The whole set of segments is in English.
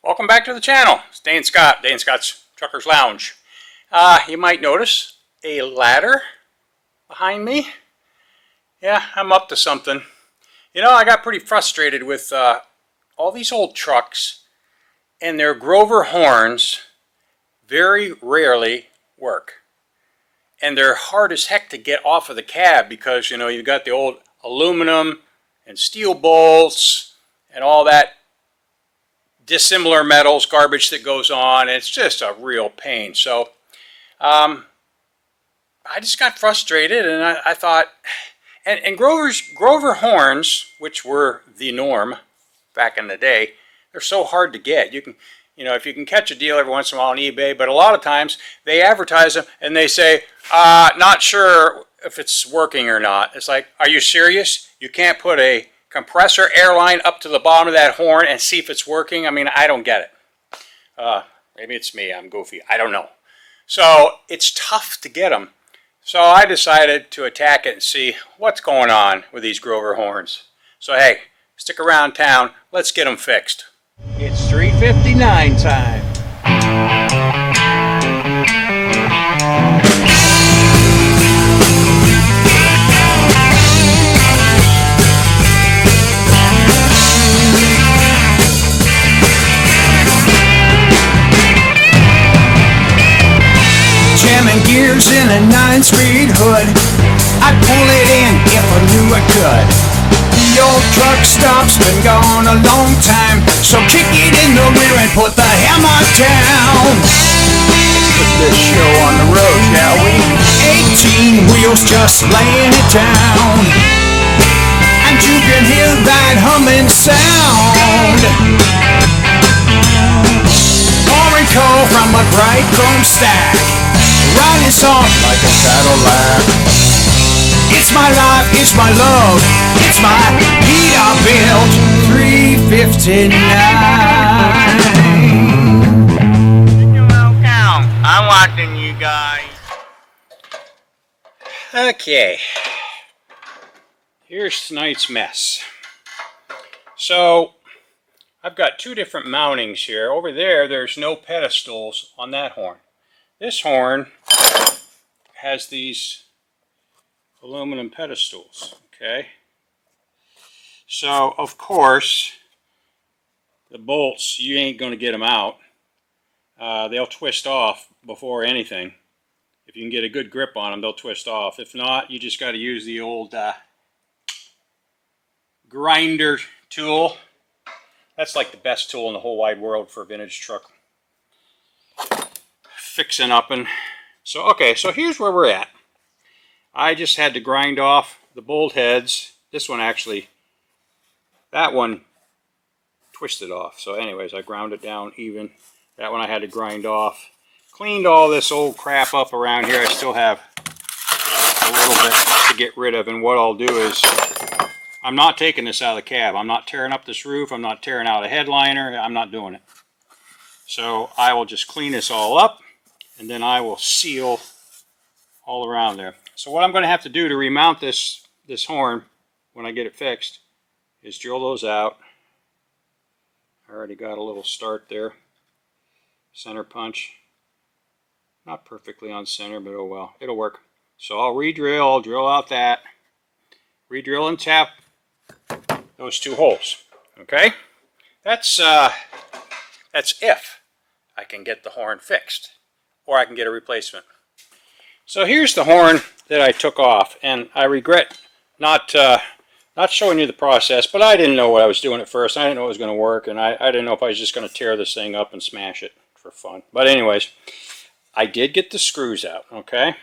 Welcome back to the channel. It's Dane Scott, Dane Scott's Truckers Lounge. You might notice a ladder behind me. Yeah, I'm up to something. You know, I got pretty frustrated with all these old trucks, and their Grover horns very rarely work. And they're hard as heck to get off of the cab because, you know, you've got the old aluminum and steel bolts and all that dissimilar metals garbage that goes on. It's just a real pain. So I just got frustrated, and I thought, and Grover horns, which were the norm back in the day, they're so hard to get. You can, you know, if you can catch a deal every once in a while on eBay, but a lot of times they advertise them and they say, not sure if it's working or not. It's like, are you serious? You can't put a compressor airline up to the bottom of that horn and see if it's working? I mean, I don't get it. Maybe it's me, I'm goofy, I don't know. So it's tough to get them. So I decided to attack it and see what's going on with these Grover horns. So hey, stick around town, let's get them fixed. It's 3:59 time. Jamming gears in a 9-speed hood, I'd pull it in if I knew I could. The old truck stop's been gone a long time, so kick it in the rear and put the hammer down. Let's put this show on the road, shall we? 18 wheels just laying it down, and you can hear that humming sound. Pouring coal from a bright chrome stack, riding soft like a Cadillac. It's my life, it's my love, it's my Peterbilt 359. I'm watching you guys. Okay, here's tonight's mess. So I've got two different mountings here. Over there, there's no pedestals on that horn. This horn has these aluminum pedestals, okay? So, of course, the bolts, you ain't going to get them out. They'll twist off before anything. If you can get a good grip on them, they'll twist off. If not, you just got to use the old grinder tool. That's like the best tool in the whole wide world for a vintage truck. Fixing up. And so, okay, so here's where we're at. I just had to grind off the bolt heads. This one actually, that one twisted off. So anyways, I ground it down even. That one I had to grind off. Cleaned all this old crap up around here. I still have a little bit to get rid of. And what I'll do is, I'm not taking this out of the cab. I'm not tearing up this roof. I'm not tearing out a headliner. I'm not doing it. So I will just clean this all up, and then I will seal all around there. So what I'm going to have to do to remount this horn when I get it fixed is drill those out. I already got a little start there. Center punch. Not perfectly on center, but oh well, it'll work. So I'll re-drill, I'll drill out that. Re-drill and tap those two holes. Okay? That's if I can get the horn fixed, or I can get a replacement. So here's the horn that I took off, and I regret not showing you the process, but I didn't know what I was doing at first. I didn't know it was going to work, and I didn't know if I was just going to tear this thing up and smash it for fun. But anyways, I did get the screws out, okay?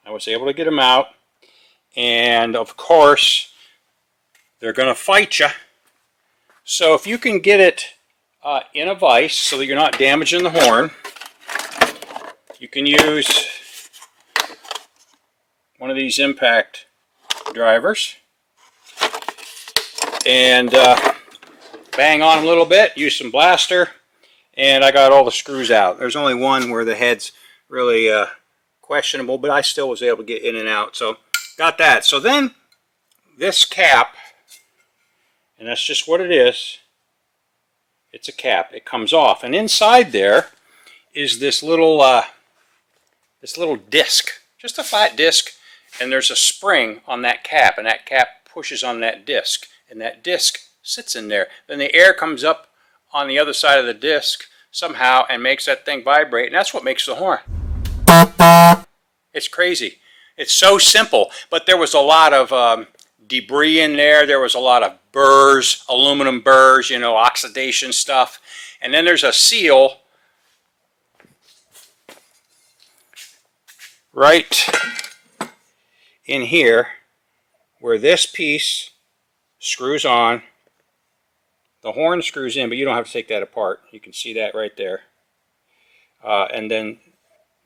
I was able to get them out, and of course, they're going to fight you. So if you can get it in a vise so that you're not damaging the horn, you can use one of these impact drivers and bang on them a little bit, use some blaster, and I got all the screws out. There's only one where the head's really questionable, but I still was able to get in and out. So got that. So then this cap, and that's just what it is, It's a cap. It comes off, and inside there is this little disc, just a flat disc, and there's a spring on that cap, and that cap pushes on that disc, and that disc sits in there. Then the air comes up on the other side of the disc somehow and makes that thing vibrate, and that's what makes the horn. It's crazy. It's so simple, but there was a lot of debris in there. There was a lot of burrs, aluminum burrs, you know, oxidation stuff. And then there's a seal right in here where this piece screws on. The horn screws in, but you don't have to take that apart. You can see that right there. And then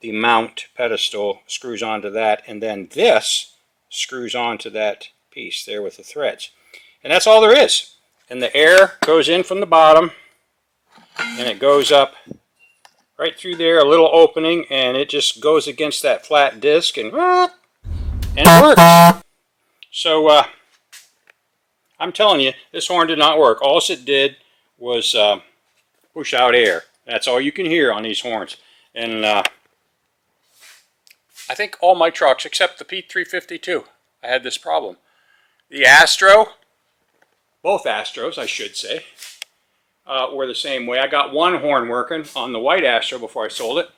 the mount pedestal screws onto that, and then this screws onto that piece there with the threads. And that's all there is. And the air goes in from the bottom, and it goes up right through there, a little opening, and it just goes against that flat disc, and it works. So I'm telling you, this horn did not work. All it did was push out air. That's all you can hear on these horns. And I think all my trucks, except the P352, I had this problem. The Astro, both Astros, I should say, were the same way. I got one horn working on the white Astro before I sold it.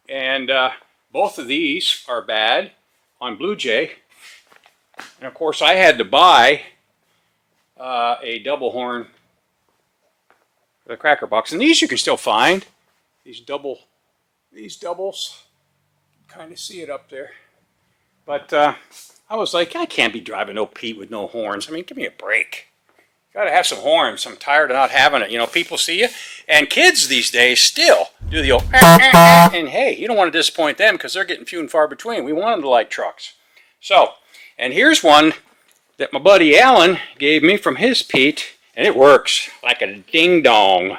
And both of these are bad on Blue Jay. And of course I had to buy a double horn for the cracker box. And these you can still find. These doubles. Kind of see it up there. But I was like, I can't be driving no Pete with no horns. I mean, give me a break. Got to have some horns. I'm tired of not having it. You know, people see you. And kids these days still do the old and hey, you don't want to disappoint them because they're getting few and far between. We want them to like trucks. So, and here's one that my buddy Alan gave me from his Pete, and it works like a ding-dong.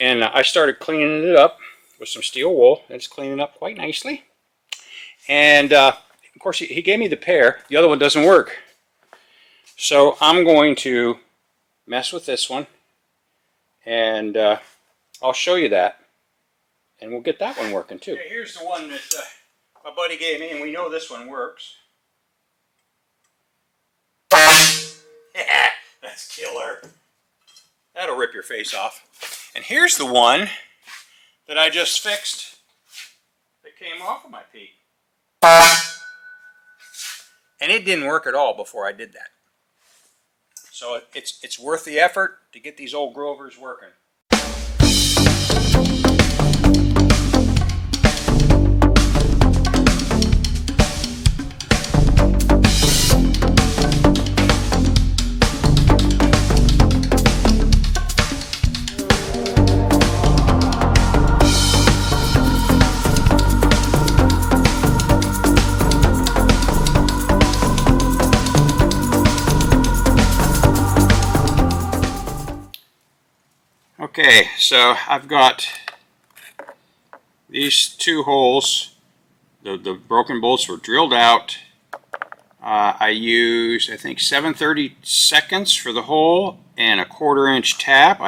And I started cleaning it up with some steel wool. It's cleaning up quite nicely. And of course he gave me the pair. The other one doesn't work. So I'm going to mess with this one, and I'll show you that, and we'll get that one working too. Okay, here's the one that my buddy gave me, and we know this one works. That's killer. That'll rip your face off. And here's the one that I just fixed that came off of my Pete. And it didn't work at all before I did that. So it's worth the effort to get these old Grovers working. Okay, so I've got these two holes. The broken bolts were drilled out. I used, I think, 7/32 for the hole and a 1/4 inch tap.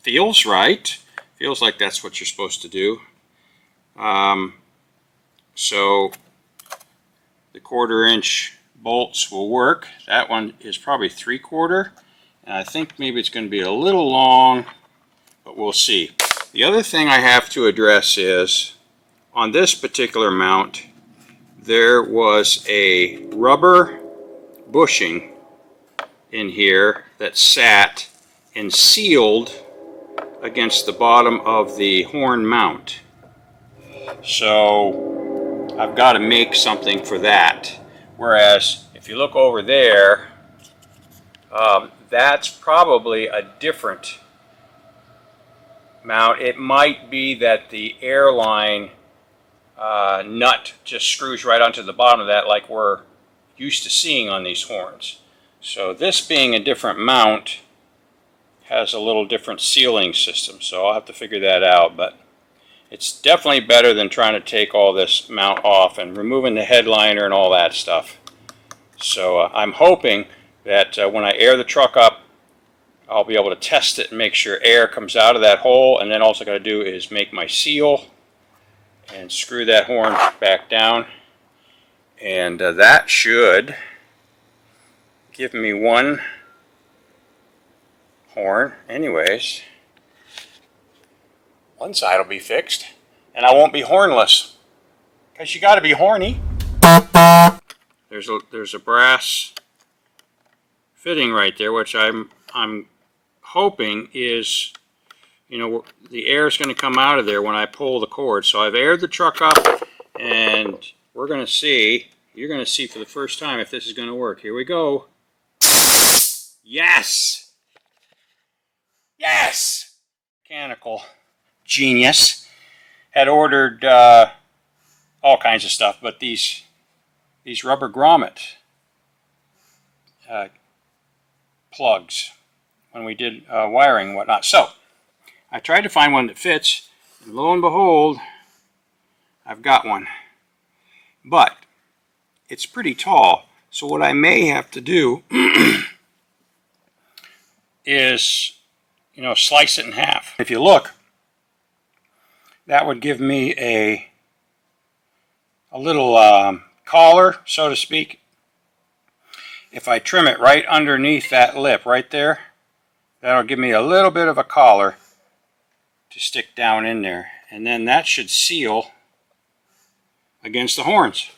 Feels right. Feels like that's what you're supposed to do. So the 1/4 inch bolts will work. That one is probably 3/4, and I think maybe it's going to be a little long, but we'll see. The other thing I have to address is on this particular mount there was a rubber bushing in here that sat and sealed against the bottom of the horn mount. So I've got to make something for that. Whereas if you look over there, that's probably a different mount. It might be that the airline nut just screws right onto the bottom of that like we're used to seeing on these horns. So this being a different mount has a little different sealing system, so I'll have to figure that out, but it's definitely better than trying to take all this mount off and removing the headliner and all that stuff. So I'm hoping that when I air the truck up I'll be able to test it and make sure air comes out of that hole, and then all I got to do is make my seal and screw that horn back down, and that should give me one horn. Anyways, one side will be fixed and I won't be hornless, because you got to be horny. There's a brass fitting right there, which I'm hoping is, you know, the air is going to come out of there when I pull the cord. So I've aired the truck up, and we're going to see, you're going to see for the first time if this is going to work. Here we go. Yes! Yes! Mechanical genius. Had ordered all kinds of stuff, but these rubber grommet plugs when we did wiring and whatnot. So I tried to find one that fits, and lo and behold, I've got one. But it's pretty tall, so what I may have to do is, you know, slice it in half. If you look, that would give me a little collar, so to speak. If I trim it right underneath that lip right there, that'll give me a little bit of a collar to stick down in there, and then that should seal against the horns.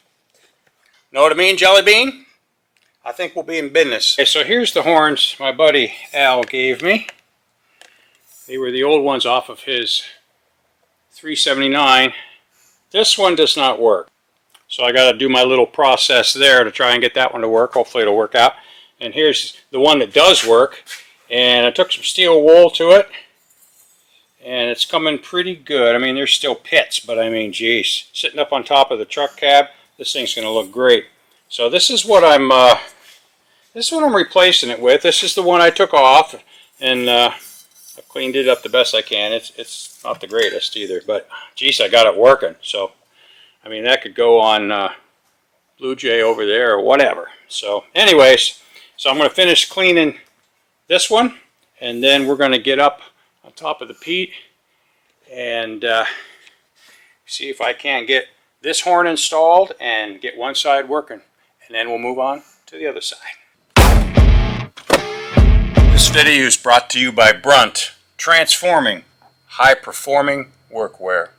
Know what I mean, Jelly Bean? I think we'll be in business. Okay, so here's the horns my buddy Al gave me. They were the old ones off of his 379. This one does not work, so I got to do my little process there to try and get that one to work. Hopefully it'll work out. And here's the one that does work, and I took some steel wool to it, and it's coming pretty good. I mean, there's still pits, but I mean, geez, sitting up on top of the truck cab, this thing's going to look great. So this is what I'm replacing it with. This is the one I took off, and I've cleaned it up the best I can. It's not the greatest either, but geez, I got it working. So I mean, that could go on Blue Jay over there or whatever. So anyways, so I'm going to finish cleaning this one, and then we're going to get up on top of the peat and see if I can't get this horn installed and get one side working, and then we'll move on to the other side. This video is brought to you by Brunt, transforming high-performing workwear.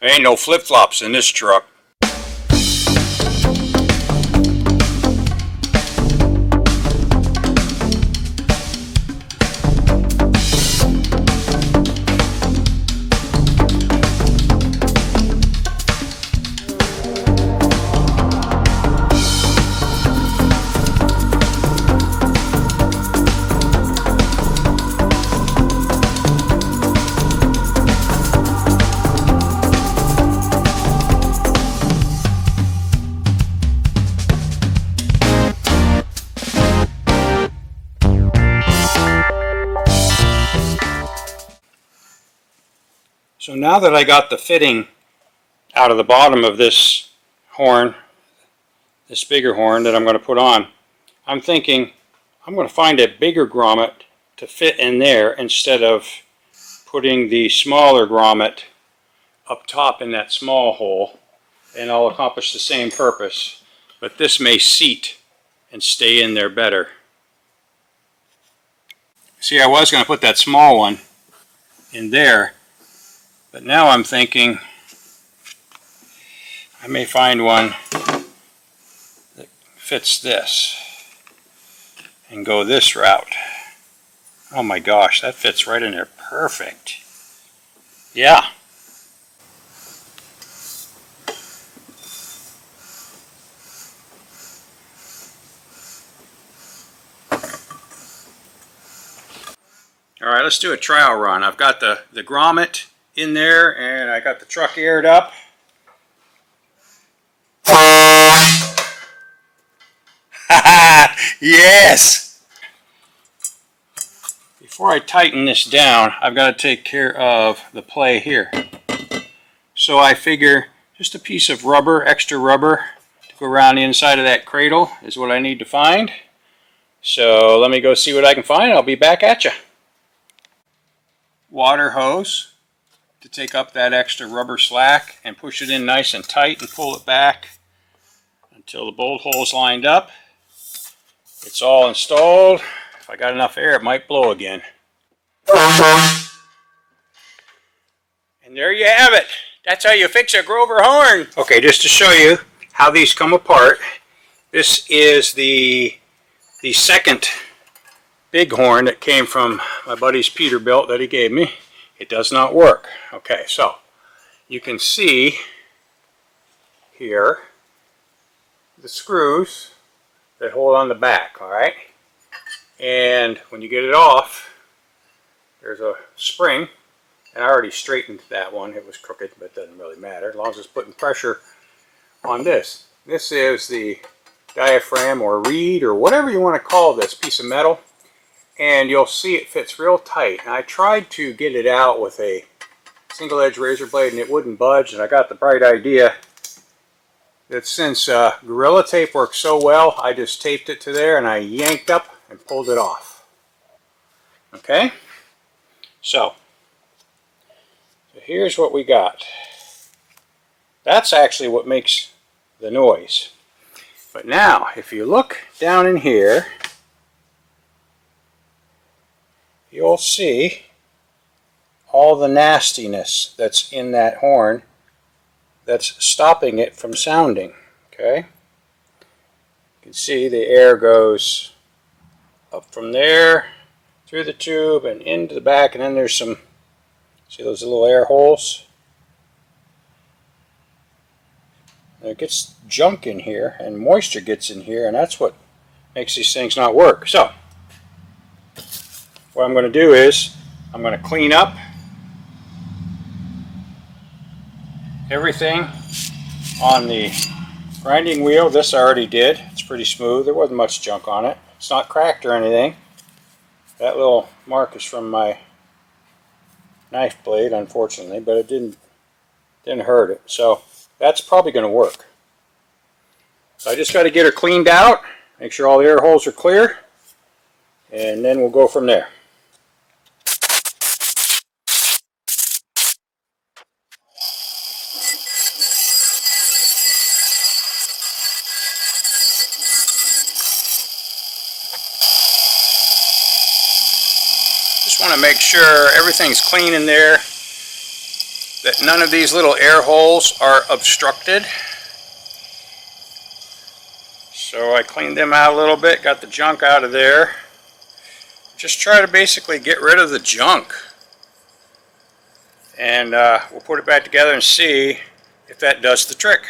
There ain't no flip-flops in this truck. So now that I got the fitting out of the bottom of this horn, this bigger horn that I'm going to put on, I'm thinking I'm going to find a bigger grommet to fit in there instead of putting the smaller grommet up top in that small hole, and I'll accomplish the same purpose, but this may seat and stay in there better. See, I was going to put that small one in there, but now I'm thinking I may find one that fits this and go this route. Oh my gosh, that fits right in there perfect. Yeah. Alright, let's do a trial run. I've got the grommet in there, and I got the truck aired up. Yes! before I tighten this down, I've got to take care of the play here. So I figure just a piece of rubber, extra rubber, to go around the inside of that cradle is what I need to find. So let me go see what I can find. I'll be back at you. Water hose to take up that extra rubber slack and push it in nice and tight and pull it back until the bolt hole's lined up. It's all installed. If I got enough air, it might blow again. And there you have it. That's how you fix a Grover horn. Okay, just to show you how these come apart, this is the second big horn that came from my buddy's Peterbilt that he gave me. It does not work. Okay, so you can see here the screws that hold on the back, all right? And when you get it off, there's a spring, and I already straightened that one. It was crooked, but it doesn't really matter, as long as it's putting pressure on this. This is the diaphragm or reed or whatever you want to call this piece of metal, and you'll see it fits real tight. And I tried to get it out with a single edge razor blade and it wouldn't budge, and I got the bright idea that since Gorilla Tape works so well, I just taped it to there and I yanked up and pulled it off. Okay, so here's what we got. That's actually what makes the noise. But now, if you look down in here, you'll see all the nastiness that's in that horn that's stopping it from sounding. Okay? You can see the air goes up from there, through the tube, and into the back, and then there's some, see those little air holes? And it gets junk in here, and moisture gets in here, and that's what makes these things not work. So, what I'm going to do is, I'm going to clean up everything on the grinding wheel. This I already did. It's pretty smooth. There wasn't much junk on it. It's not cracked or anything. That little mark is from my knife blade, unfortunately, but it didn't hurt it. So that's probably going to work. So I just got to get her cleaned out, make sure all the air holes are clear, and then we'll go from there. Just want to make sure everything's clean in there, that none of these little air holes are obstructed. So I cleaned them out a little bit, got the junk out of there. Just try to basically get rid of the junk. And we'll put it back together and see if that does the trick.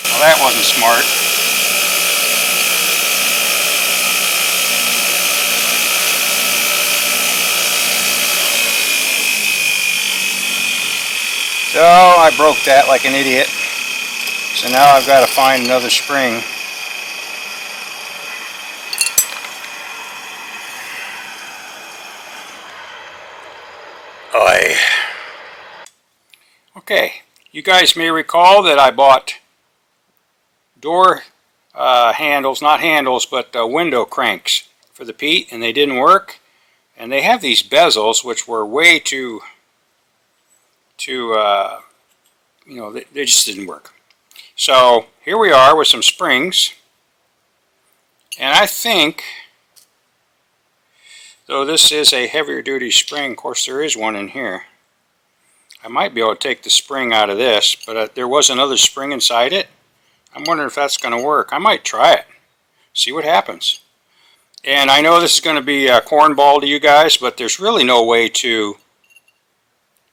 Well, that wasn't smart. So I broke that like an idiot. So now I've got to find another spring. Oy. Okay, you guys may recall that I bought door handles, not handles, but window cranks for the Pete, and they didn't work. And they have these bezels which were way too you know, they just didn't work. So here we are with some springs, and I think, though this is a heavier duty spring, of course there is one in here, I might be able to take the spring out of this, but there was another spring inside it. I'm wondering if that's going to work. I might try it, see what happens. And I know this is going to be a cornball to you guys, but there's really no way to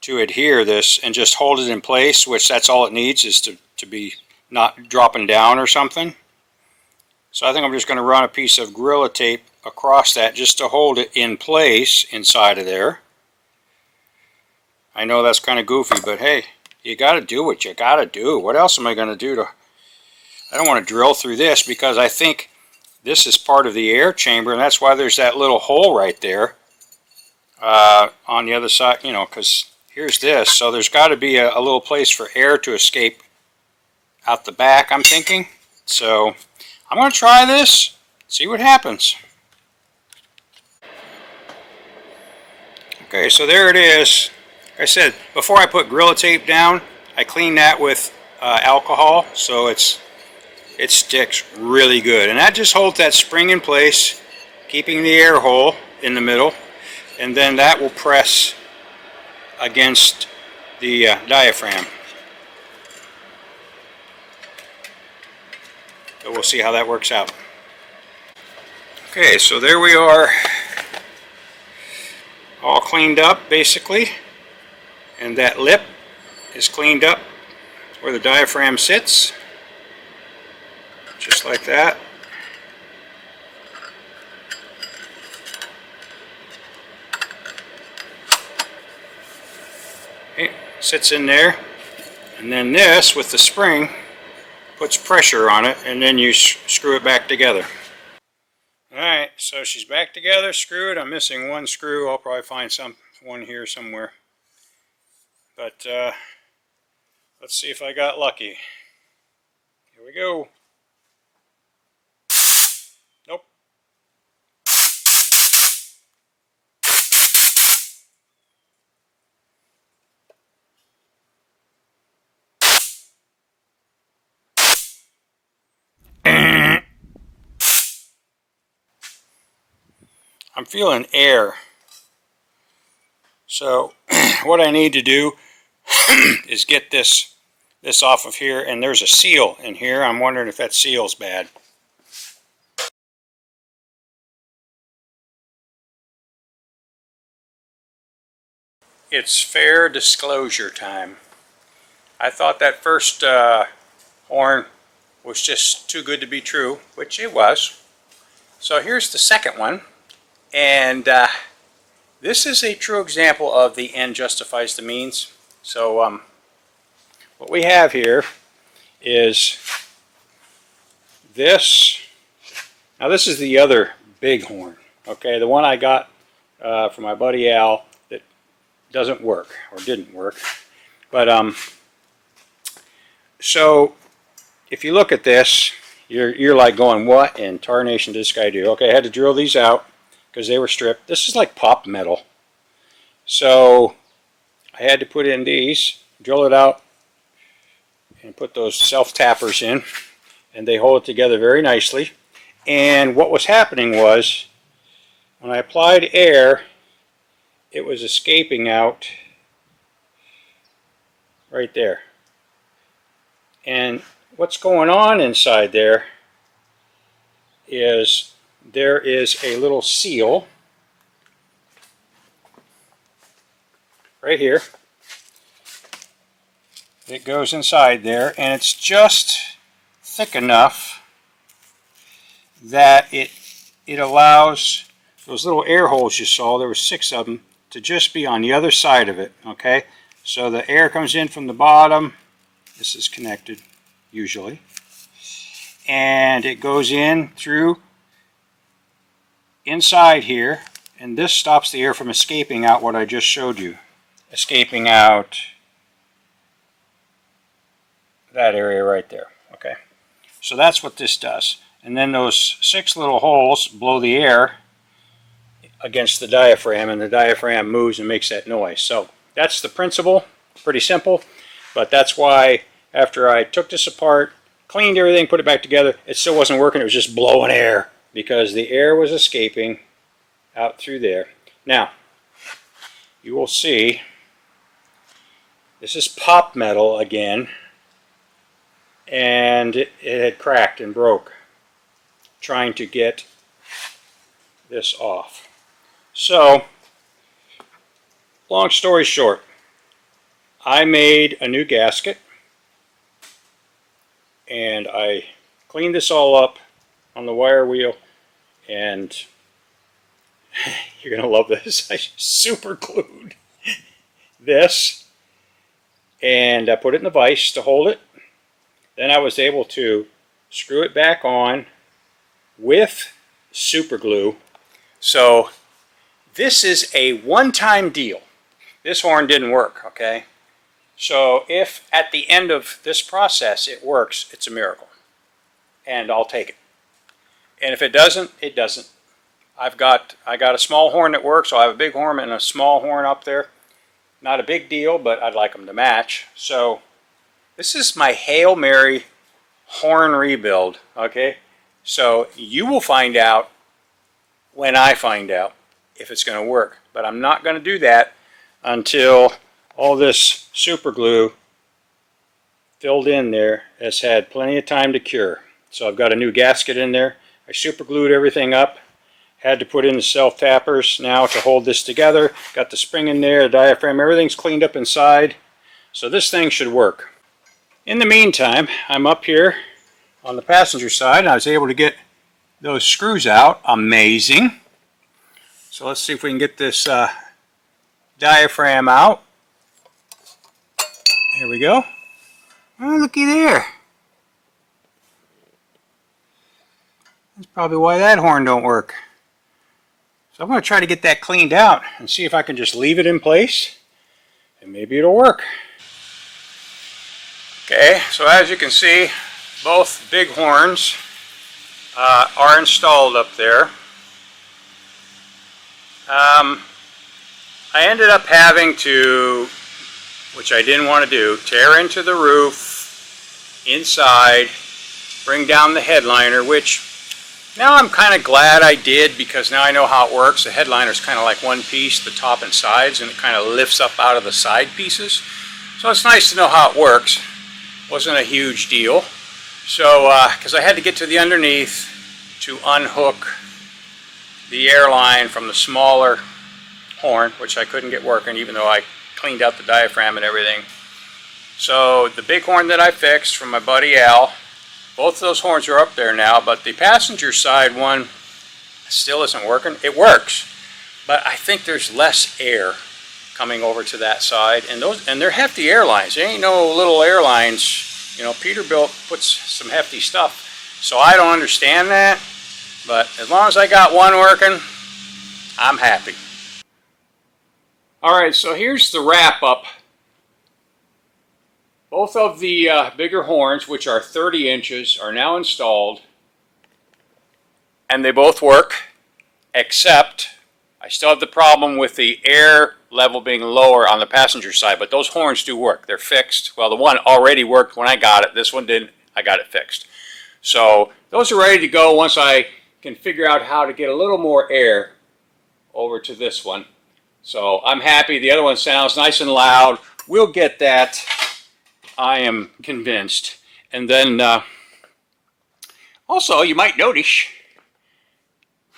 adhere this and just hold it in place, which that's all it needs, is to be not dropping down or something. So I think I'm just going to run a piece of Gorilla Tape across that just to hold it in place inside of there. I know that's kind of goofy, but hey, you got to do what you got to do. What else am I going to do to... I don't want to drill through this because I think this is part of the air chamber, and that's why there's that little hole right there on the other side, you know, because here's this. So there's got to be a little place for air to escape out the back, I'm thinking. So I'm going to try this, see what happens. Okay, so there it is. Like I said, before I put Gorilla Tape down, I cleaned that with alcohol, so it sticks really good. And that just holds that spring in place, keeping the air hole in the middle, and then that will press against the diaphragm. So we'll see how that works out. Okay, so there we are, all cleaned up basically, and that lip is cleaned up where the diaphragm sits, just like that. Okay, sits in there, and then this with the spring puts pressure on it, and then you screw it back together. Alright, so she's back together, screwed. I'm missing one screw. I'll probably find one here somewhere. But let's see if I got lucky. Here we go. Nope. I'm feeling air. So what I need to do is get this off of here, and there's a seal in here. I'm wondering if that seal's bad. It's fair disclosure time. I thought that first horn was just too good to be true, which it was. So here's the second one, and this is a true example of the end justifies the means. So what we have here is this. Now this is the other big horn, okay, the one I got from my buddy Al that doesn't work, or didn't work. But so if you look at this, you're like going, what in tarnation did this guy do? Okay, I had to drill these out because they were stripped. This is like pop metal. So I had to put in these, drill it out, and put those self-tappers in, and they hold it together very nicely. And what was happening was, when I applied air, it was escaping out right there. And what's going on inside there is there is a little seal right here. It goes inside there, and it's just thick enough that it allows those little air holes you saw, there were 6 of them, to just be on the other side of it, okay? So the air comes in from the bottom. This is connected usually, and it goes in through inside here, and this stops the air from escaping out, what I just showed you, escaping out that area right there. Okay, so that's what this does. And then those 6 little holes blow the air against the diaphragm, and the diaphragm moves and makes that noise. So that's the principle. Pretty simple, but that's why after I took this apart, cleaned everything, put it back together, it still wasn't working. It was just blowing air because the air was escaping out through there. Now you will see this is pop metal again, and it had cracked and broke trying to get this off. So long story short, I made a new gasket, and I cleaned this all up on the wire wheel, and you're gonna love this. I super glued this, and I put it in the vise to hold it. Then I was able to screw it back on with super glue. So this is a one-time deal. This horn didn't work, okay? So if at the end of this process it works, it's a miracle. And I'll take it. And if it doesn't, it doesn't. I got a small horn that works, so I have a big horn and a small horn up there. Not a big deal, but I'd like them to match. So this is my Hail Mary horn rebuild, okay? So you will find out when I find out if it's going to work. But I'm not going to do that until all this super glue filled in there has had plenty of time to cure. So I've got a new gasket in there. I super glued everything up. Had to put in the self tappers now to hold this together. Got the spring in there, the diaphragm, everything's cleaned up inside. So this thing should work. In the meantime, I'm up here on the passenger side, and I was able to get those screws out. Amazing. So let's see if we can get this diaphragm out. Here we go. Oh, looky there. That's probably why that horn don't work. So I'm going to try to get that cleaned out and see if I can just leave it in place, and maybe it'll work. Okay, so as you can see, both big horns are installed up there. I ended up having to, which I didn't want to do, tear into the roof inside, bring down the headliner, which now I'm kind of glad I did, because now I know how it works. The headliner is kind of like one piece, the top and sides, and it kind of lifts up out of the side pieces. So it's nice to know how it works. Wasn't a huge deal. So, because I had to get to the underneath to unhook the airline from the smaller horn, which I couldn't get working even though I cleaned out the diaphragm and everything. So the big horn that I fixed from my buddy Al, both of those horns are up there now, but the passenger side one still isn't working. It works, but I think there's less air coming over to that side, and they're hefty airlines. They ain't no little airlines. You know, Peterbilt puts some hefty stuff, so I don't understand that. But as long as I got one working, I'm happy. All right, so here's the wrap up. Both of the bigger horns, which are 30 inches, are now installed, and they both work, except I still have the problem with the air level being lower on the passenger side, but those horns do work. They're fixed. Well, the one already worked when I got it. This one didn't. I got it fixed. So those are ready to go once I can figure out how to get a little more air over to this one. So I'm happy. The other one sounds nice and loud. We'll get that. I am convinced. And then also, you might notice,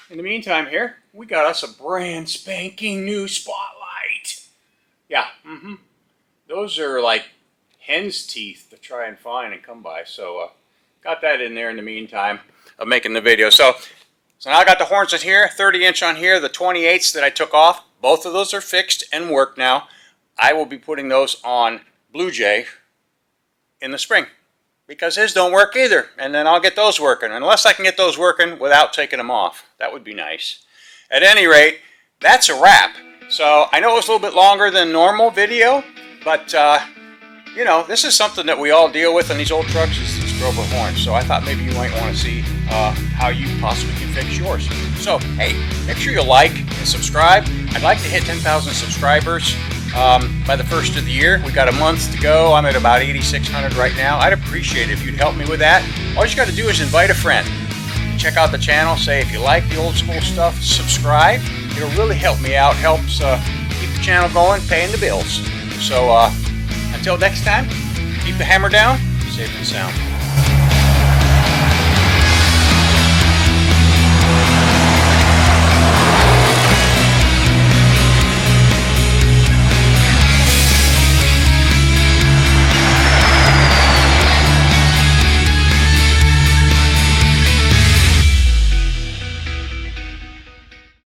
in the meantime here, we got us a brand spanking new spotlight. Yeah, those are like hen's teeth to try and find and come by. So got that in there in the meantime of making the video. So now I got the horns in here, 30 inch on here, the 28s that I took off. Both of those are fixed and work now. I will be putting those on Blue Jay in the spring, because his don't work either, and then I'll get those working, unless I can get those working without taking them off. That would be nice. At any rate, that's a wrap. So I know it was a little bit longer than normal video, but you know, this is something that we all deal with in these old trucks, is these Grover horns. So I thought maybe you might want to see how you possibly can fix yours. So hey, make sure you like and subscribe. I'd like to hit 10,000 subscribers by the first of the year. We got a month to go. I'm at about 8,600 right now. I'd appreciate it if you'd help me with that. All you got to do is invite a friend. Check out the channel. Say if you like the old school stuff, subscribe. It'll really help me out. Helps keep the channel going, paying the bills. So until next time, keep the hammer down, safe and sound.